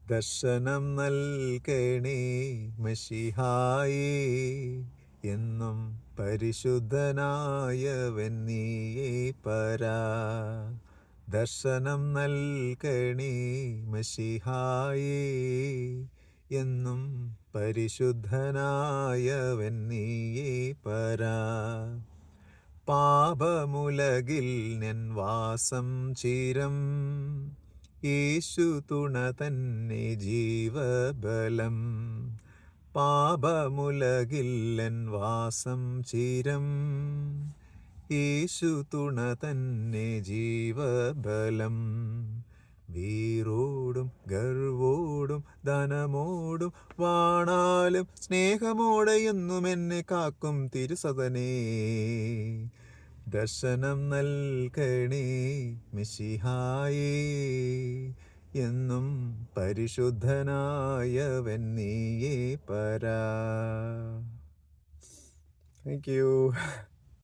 ദർശനം നൽകണേ മശിഹായേ, എന്നും പരിശുദ്ധനായവൻ നീയേ പരാ. ദർശനം നൽകണേ മശിഹായേ, എന്നും പരിശുദ്ധനായവൻ നീയേ പരാ. പാപമുലകിൽ നിൻ വാസം ചിരം, യേശു തുണ തന്നെ ജീവബലം. പാപമുലകിൽ എൻ വാസം ചിരം, യേശു തുണ തന്നെ ജീവബലം. വീറോടും ഗർവോടും ധനമോടും വാണാലും സ്നേഹമോടെ എന്നും എന്നെ കാക്കും തിരുസദനേ. ദർശനം നൽകണേ മിശിഹായേ, എന്നും പരിശുദ്ധനായവൻ നീയേ പരാ. Thank you.